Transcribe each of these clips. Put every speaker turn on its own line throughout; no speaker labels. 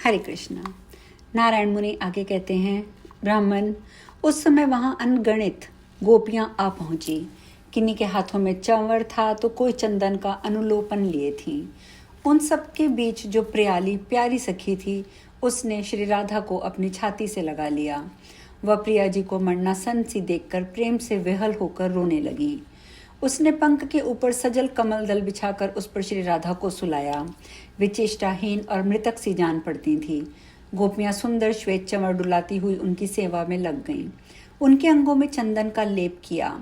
हरे कृष्णा। नारायण मुनि आगे कहते हैं, ब्राह्मण, उस समय वहां अनगणित गोपियां आ पहुंची। किन्हीं के हाथों में चंवर था तो कोई चंदन का अनुलोपन लिए थी। उन सब के बीच जो प्रियाली प्यारी सखी थी, उसने श्री राधा को अपनी छाती से लगा लिया। वह प्रिया जी को मरणासन सी देखकर प्रेम से विहल होकर रोने लगी। उसने पंख के ऊपर सजल कमल दल बिछाकर उस पर श्री राधा को सुलाया। वे चेष्टाहीन और मृतक सी जान पड़ती थी। गोपियां सुंदर श्वेत चंवर डुलाती हुई उनकी सेवा में लग गईं। उनके अंगों में चंदन का लेप किया।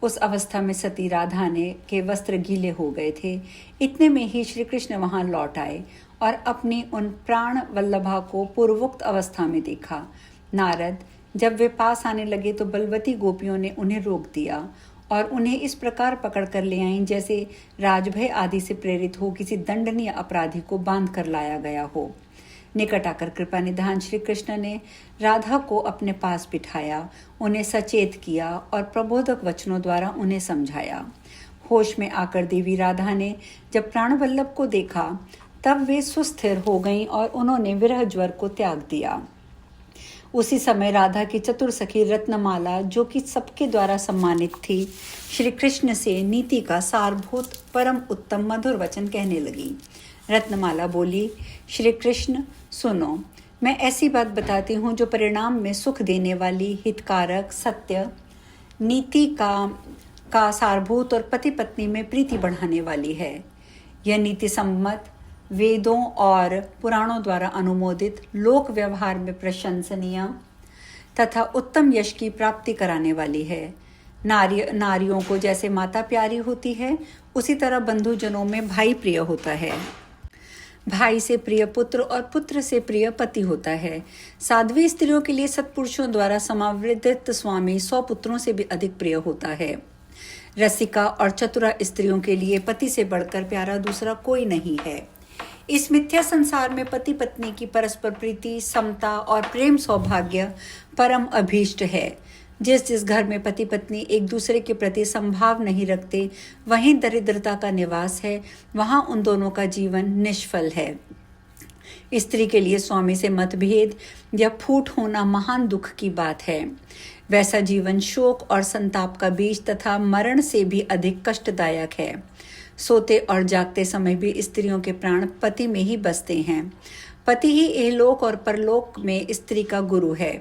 उस अवस्था में सती राधा ने के वस्त्र गीले हो गए थे। इतने में ही श्री कृष्ण वहां लौट आए और अपनी उन प्राण वल्लभा को पूर्वोक्त अवस्था में देखा। नारद जब वे पास आने लगे तो बलवती गोपियों ने उन्हें रोक दिया और उन्हें इस प्रकार पकड़ कर ले आईं जैसे राजभय आदि से प्रेरित हो किसी दंडनीय अपराधी को बांध कर लाया गया हो। निकट आकर कृपा निधान श्री कृष्ण ने राधा को अपने पास बिठाया, उन्हें सचेत किया और प्रबोधक वचनों द्वारा उन्हें समझाया। होश में आकर देवी राधा ने जब प्राणवल्लभ को देखा तब वे सुस्थिर हो गईं और उन्होंने विरह ज्वर को त्याग दिया। उसी समय राधा की चतुर सखी रत्नमाला, जो कि सबके द्वारा सम्मानित थी, श्री कृष्ण से नीति का सारभूत परम उत्तम मधुर वचन कहने लगी। रत्नमाला बोली, श्री कृष्ण सुनो, मैं ऐसी बात बताती हूँ जो परिणाम में सुख देने वाली, हितकारक, सत्य, नीति का सारभूत और पति पत्नी में प्रीति बढ़ाने वाली है। यह नीति सम्मत, वेदों और पुराणों द्वारा अनुमोदित, लोक व्यवहार में प्रशंसनीय तथा उत्तम यश की प्राप्ति कराने वाली है। नारियों को जैसे माता प्यारी होती है, उसी तरह बंधुजनों में भाई प्रिय होता है। भाई से प्रिय पुत्र और पुत्र से प्रिय पति होता है। साध्वी स्त्रियों के लिए सत्पुरुषों द्वारा समावृत स्वामी 100 पुत्रों से भी अधिक प्रिय होता है। रसिका और चतुरा स्त्रियों के लिए पति से बढ़कर प्यारा दूसरा कोई नहीं है। इस मिथ्या संसार में पति पत्नी की परस्पर प्रीति, समता और प्रेम सौभाग्य परम अभीष्ट है। जिस घर में पति पत्नी एक दूसरे के प्रति संभाव नहीं रखते, वहीं दरिद्रता का निवास है, वहां उन दोनों का जीवन निष्फल है। स्त्री के लिए स्वामी से मतभेद या फूट होना महान दुख की बात है। वैसा जीवन शोक और संताप का बीज तथा मरण से भी अधिक कष्टदायक है। सोते और जागते समय भी स्त्रियों के प्राण पति में ही बसते हैं। पति ही इहलोक और परलोक में स्त्री का गुरु है।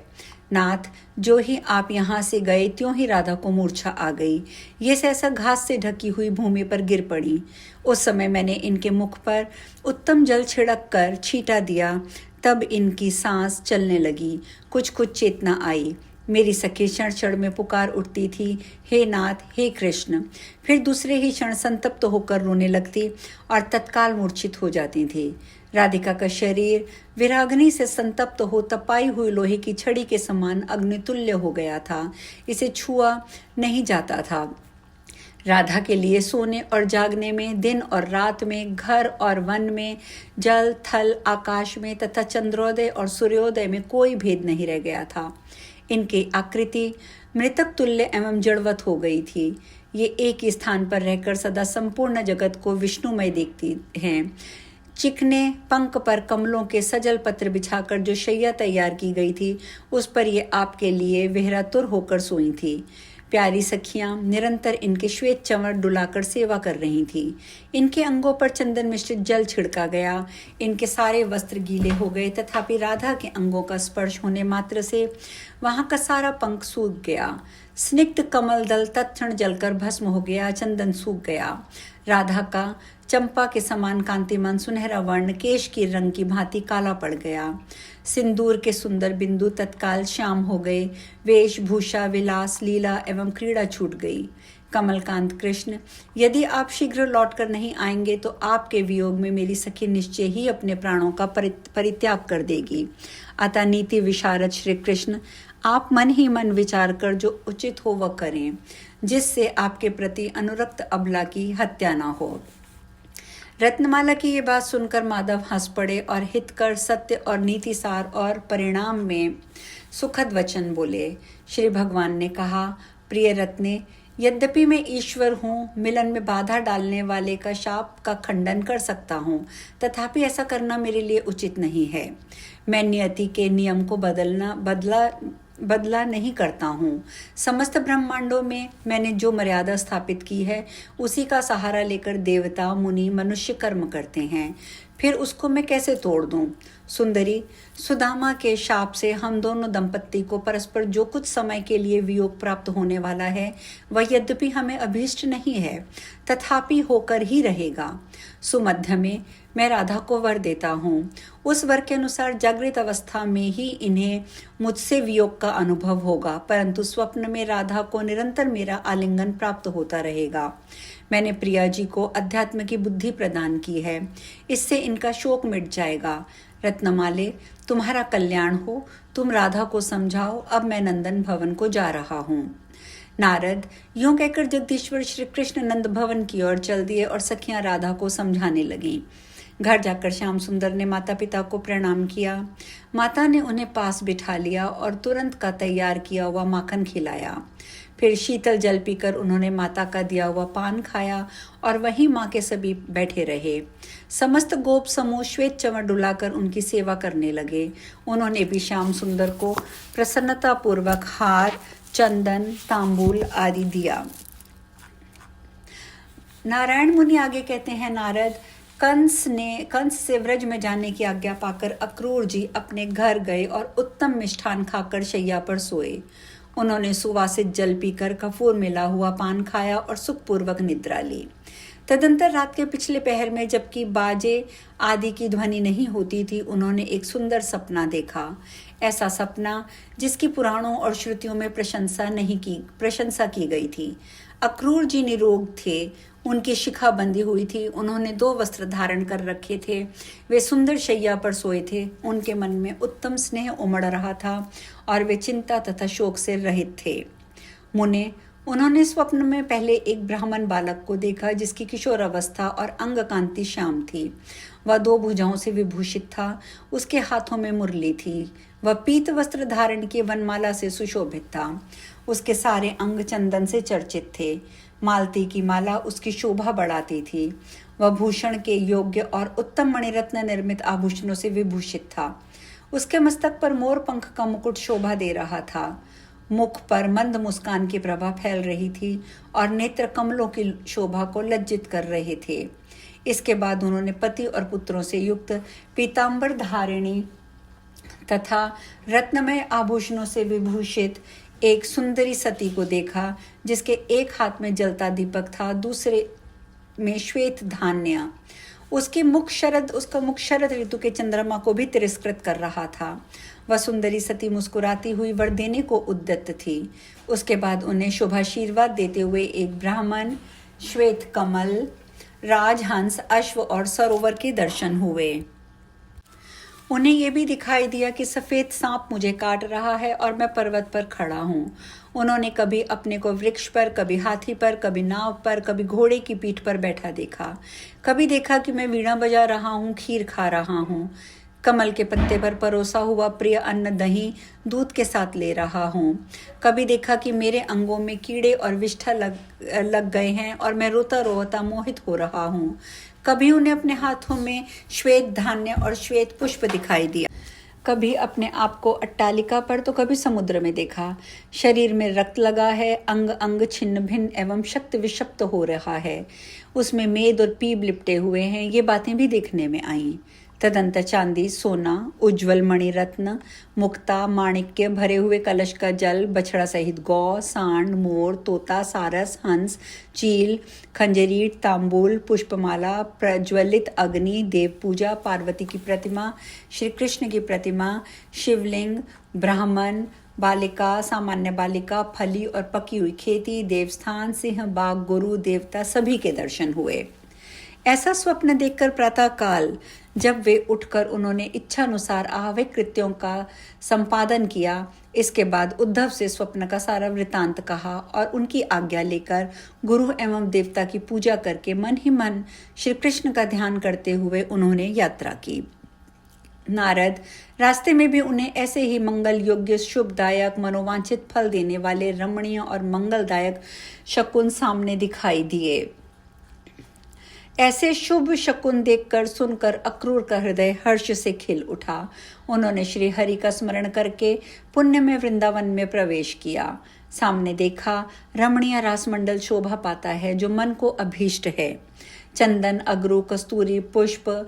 नाथ, जो ही आप यहाँ से गए त्यों ही राधा को मूर्छा आ गई। ये सहसा घास से ढकी हुई भूमि पर गिर पड़ी। उस समय मैंने इनके मुख पर उत्तम जल छिड़क कर छींटा दिया, तब इनकी सांस चलने लगी, कुछ चेतना आई। मेरी सखी क्षण क्षण में पुकार उठती थी, हे नाथ, हे कृष्ण। फिर दूसरे ही क्षण संतप्त होकर रोने लगती और तत्काल मूर्छित हो जाती थी। राधिका का शरीर विराग्नि से संतप्त हो तपाई हुई लोहे की छड़ी के समान अग्नितुल्य हो गया था। इसे छुआ नहीं जाता था। राधा के लिए सोने और जागने में, दिन और रात में, घर और वन में, जल थल आकाश में तथा चंद्रोदय और सूर्योदय में कोई भेद नहीं रह गया था। इनकी आकृति मृतक तुल्य एवं जड़वत हो गई थी। ये एक ही स्थान पर रहकर सदा संपूर्ण जगत को विष्णुमय देखती हैं। चिकने पंख पर कमलों के सजल पत्र बिछाकर जो शैया तैयार की गई थी, उस पर ये आपके लिए विहरातुर होकर सोई थी। प्यारी सखियां निरंतर इनके श्वेत चंवर डुलाकर सेवा कर रही थीं। इनके अंगों पर चंदन मिश्रित जल छिड़का गया। इनके सारे वस्त्र गीले हो गए, तथापि राधा के अंगों का स्पर्श होने मात्र से वहां का सारा पंख सूख गया। स्निग्ध कमल दल तत्क्षण जलकर भस्म हो गया, चंदन सूख गया। राधा का चंपा के समान कांतिमान सुनहरा वर्ण केश की रंग की भांति काला पड़ गया। सिंदूर के सुंदर बिंदु तत्काल श्याम हो गए। वेशभूषा, विलास, लीला एवं क्रीड़ा छूट गई। कमलकांत कृष्ण, यदि आप शीघ्र लौटकर नहीं आएंगे तो आपके वियोग में मेरी सखी निश्चय ही अपने प्राणों का परित्याग कर देगी। अतः नीति विशारद श्री कृष्ण, आप मन ही मन विचार कर जो उचित हो वह करें, जिससे आपके प्रति अनुरक्त अबला की हत्या ना हो। रत्नमाला की ये बात सुनकर माधव हंस पड़े और हितकर सत्य और नीतिसार और परिणाम में सुखद वचन बोले। श्री भगवान ने कहा, प्रिय रत्ने, यद्यपि मैं ईश्वर हूँ, मिलन में बाधा डालने वाले का शाप का खंडन कर सकता हूँ, तथापि ऐसा करना मेरे लिए उचित नहीं है। मैं नियति के नियम को बदला नहीं करता हूँ। समस्त ब्रह्मांडों में मैंने जो मर्यादा स्थापित की है, उसी का सहारा लेकर देवता, मुनि, मनुष्य कर्म करते हैं। फिर उसको मैं कैसे तोड़ दूं? सुंदरी, सुदामा के शाप से हम दोनों दंपत्ति को परस्पर जो कुछ समय के लिए वियोग प्राप्त होने वाला है, वह यद्यपि हमें अभीष्ट नहीं है, तथापि होकर ही रहेगा। सुमध्य में मैं राधा को वर देता हूँ। उस वर के अनुसार जागृत अवस्था में ही इन्हें मुझसे वियोग का अनुभव होगा, परंतु स्वप्न में राधा को निरंतर मेरा आलिंगन प्राप्त होता रहेगा। मैंने प्रिया जी को अध्यात्म की बुद्धि प्रदान की है, इससे इनका शोक मिट जाएगा। रत्नमाले, तुम्हारा कल्याण हो, तुम राधा को समझाओ, अब मैं नंदन भवन को जा रहा हूँ। नारद यूं कहकर जगदीश्वर श्री कृष्ण नंद भवन की ओर चल दिए और सखियां राधा को समझाने लगीं। घर जाकर श्याम सुंदर ने माता पिता को प्रणाम किया। माता ने उन्हें पास बिठा लिया और तुरंत का तैयार किया हुआ माखन खिलाया। फिर शीतल जल पीकर उन्होंने माता का दिया हुआ पान खाया और वहीं माँ के सभी बैठे रहे। समस्त गोप समूह श्वेत चंवर डुलाकर उनकी सेवा करने लगे। उन्होंने भी श्याम सुंदर को प्रसन्नता पूर्वक हार, चंदन, तांबूल आदि दिया। नारायण मुनि आगे कहते हैं, नारद, कंस से व्रज में जाने की आज्ञा पाकर अक्रूर जी अपने घर गए और उत्तम मिष्ठान खाकर शैया पर सोए। उन्होंने सुवासित जल पीकर कपूर मिला हुआ पान खाया और सुखपूर्वक निद्रा ली। तदंतर रात के पिछले पहर में, जबकि बाजे आदि की ध्वनि नहीं होती थी, उन्होंने एक सुंदर सपना देखा। ऐसा सपना जिसकी पुराणों और श्रुतियों में प्रशंसा की गई थी। अक्रूर जी निरोग थे, उनकी शिखा बंधी हुई थी, उन्होंने 2 वस्त्र धारण कर रखे थे, वे सुंदर शैया पर सोए थे। उनके मन में उत्तम स्नेह उमड़ रहा था और वे चिंता तथा शोक से रहित थे। मुने, उन्होंने स्वप्न में पहले एक ब्राह्मण बालक को देखा जिसकी किशोर अवस्था और अंग कांति श्याम थी। वह 2 भुजाओं से विभूषित था, उसके हाथों में मुरली थी। वह पीत वस्त्र धारण की वनमाला से सुशोभित था। उसके सारे अंग चंदन से चर्चित थे। मालती की माला उसकी शोभा बढ़ाती थी। वह भूषण के योग्य और उत्तम मणिरत्न निर्मित आभूषणों से विभूषित था। उसके मस्तक पर मोर पंख का मुकुट शोभा दे रहा था। मुख पर मंद मुस्कान की प्रभा फैल रही थी और नेत्र कमलों की शोभा को लज्जित कर रहे थे। इसके बाद उन्होंने पति और पुत्रों से युक्त पीतांबर धारिणी तथा रत्नमय आभूषणों से विभूषित एक सुंदरी सती को देखा, जिसके एक हाथ में जलता दीपक था, दूसरे में श्वेत धान्य। उसका मुख शरद ऋतु के चंद्रमा को भी तिरस्कृत कर रहा था। वह सुंदरी सती मुस्कुराती हुई वर देने को उद्यत थी। उसके बाद उन्हें शुभाशीर्वाद देते हुए एक ब्राह्मण, श्वेत कमल, राजहंस, अश्व और सरोवर के दर्शन हुए। उन्हें यह भी दिखाई दिया कि सफ़ेद सांप मुझे काट रहा है और मैं पर्वत पर खड़ा हूँ। उन्होंने कभी अपने को वृक्ष पर, कभी हाथी पर, कभी नाव पर, कभी घोड़े की पीठ पर बैठा देखा। कभी देखा कि मैं वीणा बजा रहा हूँ, खीर खा रहा हूँ, कमल के पत्ते पर परोसा हुआ प्रिय अन्न दही दूध के साथ ले रहा हूँ। कभी देखा कि मेरे अंगों में कीड़े और विष्ठा लग गए हैं और मैं रोता रोता मोहित हो रहा हूँ। कभी उन्हें अपने हाथों में श्वेत धान्य और श्वेत पुष्प दिखाई दिया। कभी अपने आप को अट्टालिका पर तो कभी समुद्र में देखा। शरीर में रक्त लगा है, अंग अंग छिन्न भिन्न एवं शक्त विषप्त हो रहा है। उसमें मेद और पीप लिपटे हुए हैं। ये बातें भी देखने में आईं। तदंतर चांदी, सोना, उज्ज्वल मणिरत्न, मुक्ता, माणिक्य भरे हुए कलश का जल, बछड़ा सहित गौ, सांड, मोर, तोता, सारस, हंस, चील, खंजरीट, तांबूल, पुष्पमाला, प्रज्वलित अग्नि, देव पूजा, पार्वती की प्रतिमा, श्री कृष्ण की प्रतिमा, शिवलिंग, ब्राह्मण, बालिका, सामान्य बालिका, फली और पकी हुई खेती, देवस्थान, सिंह, बाघ, गुरु, देवता सभी के दर्शन हुए। ऐसा स्वप्न देखकर प्रातःकाल जब वे उठकर उन्होंने इच्छानुसार आवश्यक कृत्यों का संपादन किया, इसके बाद उद्धव से स्वप्न का सारा वृतांत कहा और उनकी आज्ञा लेकर गुरु एवं देवता की पूजा करके मन ही मन श्री कृष्ण का ध्यान करते हुए उन्होंने यात्रा की। नारद रास्ते में भी उन्हें ऐसे ही मंगल योग्य शुभदायक मनोवांछित फल देने वाले रमणीय और मंगलदायक शकुन सामने दिखाई दिए। ऐसे शुभ शकुन देखकर सुनकर अक्रूर का हृदय हर्ष से खिल उठा। उन्होंने श्री हरि का स्मरण करके पुण्य में वृंदावन में प्रवेश किया। सामने देखा रमणीय रासमंडल शोभा पाता है जो मन को अभीष्ट है। चंदन, अगरू, कस्तूरी, पुष्प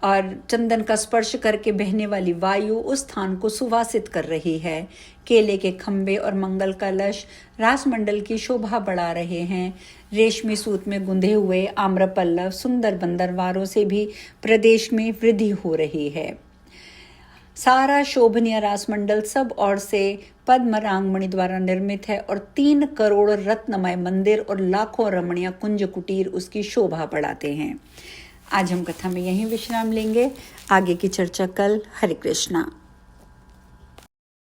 और चंदन का स्पर्श करके बहने वाली वायु उस स्थान को सुवासित कर रही है। केले के खंबे और मंगल कलश रासमंडल की शोभा बढ़ा रहे हैं। रेशमी सूत में गुंधे हुए आम्रपल्लव सुंदर बंदरवारों से भी प्रदेश में वृद्धि हो रही है। सारा शोभनीय रासमंडल सब ओर से पद्म रांगमणि द्वारा निर्मित है और 3 करोड़ रत्नमय मंदिर और लाखों रमणीय कुंज कुटीर उसकी शोभा बढ़ाते हैं। आज हम कथा में यहीं विश्राम लेंगे। आगे की चर्चा कल। हरे कृष्णा।